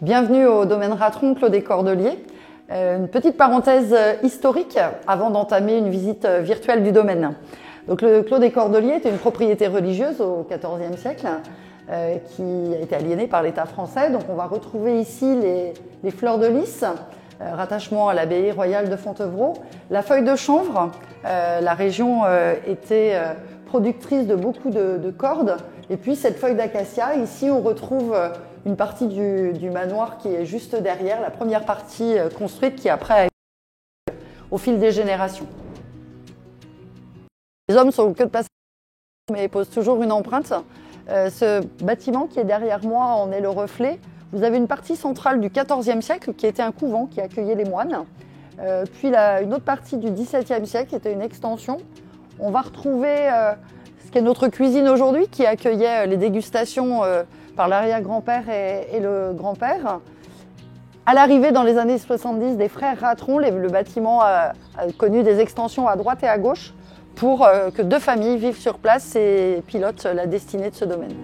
Bienvenue au domaine Ratron, Clos des Cordeliers. Une petite parenthèse historique avant d'entamer une visite virtuelle du domaine. Donc, le Clos des Cordeliers était une propriété religieuse au XIVe siècle qui a été aliénée par l'État français. Donc on va retrouver ici les fleurs de lys, rattachement à l'abbaye royale de Fontevraud. La feuille de chanvre, la région était productrice de beaucoup de cordes. Et puis cette feuille d'acacia, ici on retrouve une partie du manoir qui est juste derrière, la première partie construite qui après a été au fil des générations. Les hommes sont que de passage, mais posent toujours une empreinte. Ce bâtiment qui est derrière moi en est le reflet. Vous avez une partie centrale du XIVe siècle qui était un couvent qui accueillait les moines. Puis une autre partie du XVIIe siècle qui était une extension. On va retrouver ce qu'est notre cuisine aujourd'hui qui accueillait les dégustations par l'arrière-grand-père et le grand-père. À l'arrivée dans les années 70 des frères Ratron, le bâtiment a connu des extensions à droite et à gauche pour que deux familles vivent sur place et pilotent la destinée de ce domaine.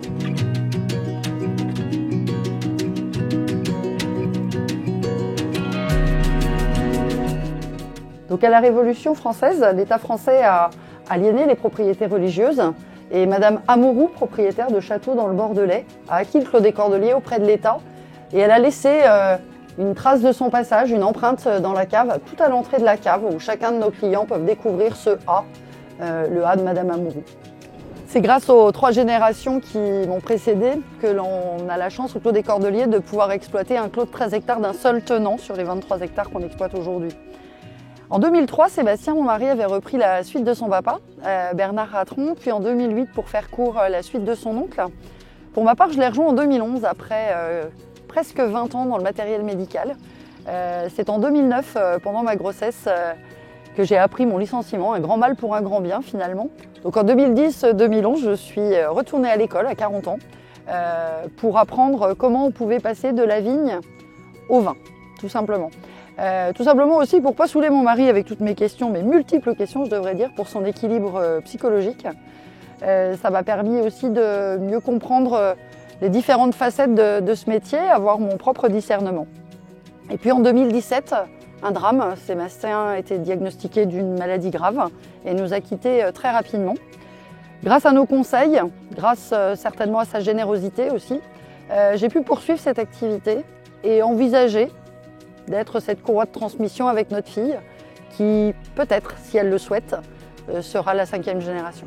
Donc à la Révolution française, l'État français a aliéné les propriétés religieuses et Madame Amouroux, propriétaire de château dans le Bordelais, a acquis le Clos des Cordeliers auprès de l'État et elle a laissé une trace de son passage, une empreinte dans la cave, tout à l'entrée de la cave où chacun de nos clients peuvent découvrir ce A, le A de Madame Amouroux. C'est grâce aux 3 générations qui m'ont précédé que l'on a la chance au Clos des Cordeliers de pouvoir exploiter un clos de 13 hectares d'un seul tenant sur les 23 hectares qu'on exploite aujourd'hui. En 2003, Sébastien, mon mari, avait repris la suite de son papa, Bernard Ratron, puis en 2008, pour faire court, la suite de son oncle. Pour ma part, je l'ai rejoint en 2011, après presque 20 ans dans le matériel médical. C'est en 2009, pendant ma grossesse, que j'ai appris mon licenciement, un grand mal pour un grand bien finalement. Donc en 2010-2011, je suis retournée à l'école à 40 ans pour apprendre comment on pouvait passer de la vigne au vin, tout simplement. Tout simplement aussi pour ne pas saouler mon mari avec toutes mes questions, mes multiples questions je devrais dire, pour son équilibre psychologique. Ça m'a permis aussi de mieux comprendre les différentes facettes de ce métier, avoir mon propre discernement. Et puis en 2017, un drame, Sébastien a été diagnostiqué d'une maladie grave et nous a quittés très rapidement. Grâce à nos conseils, grâce certainement à sa générosité aussi, j'ai pu poursuivre cette activité et envisager d'être cette courroie de transmission avec notre fille qui, peut-être, si elle le souhaite, sera la 5e génération.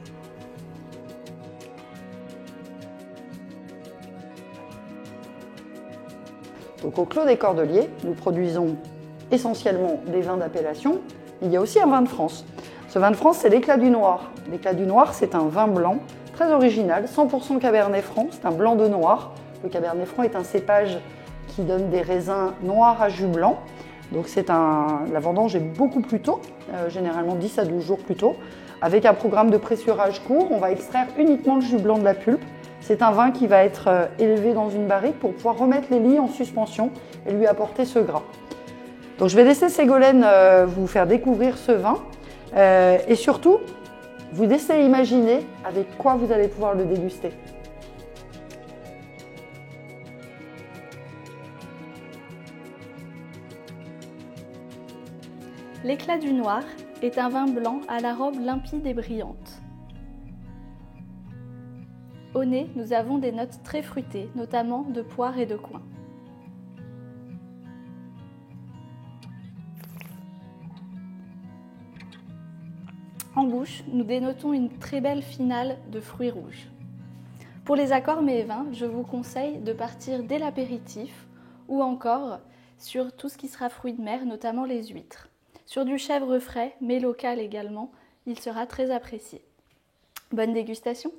Donc au Clos des Cordeliers, nous produisons essentiellement des vins d'appellation. Il y a aussi un vin de France. Ce vin de France, c'est l'Éclat du Noir. L'Éclat du Noir, c'est un vin blanc très original, 100% Cabernet Franc, c'est un blanc de noir. Le Cabernet Franc est un cépage qui donne des raisins noirs à jus blanc. Donc la vendange est beaucoup plus tôt, généralement 10 à 12 jours plus tôt. Avec un programme de pressurage court, on va extraire uniquement le jus blanc de la pulpe. C'est un vin qui va être élevé dans une barrique pour pouvoir remettre les lies en suspension et lui apporter ce gras. Donc je vais laisser Ségolène vous faire découvrir ce vin et surtout vous laisser imaginer avec quoi vous allez pouvoir le déguster. L'Éclat du Noir est un vin blanc à la robe limpide et brillante. Au nez, nous avons des notes très fruitées, notamment de poire et de coing. En bouche, nous dénotons une très belle finale de fruits rouges. Pour les accords mets et vins, je vous conseille de partir dès l'apéritif ou encore sur tout ce qui sera fruits de mer, notamment les huîtres. Sur du chèvre frais, mais local également, il sera très apprécié. Bonne dégustation!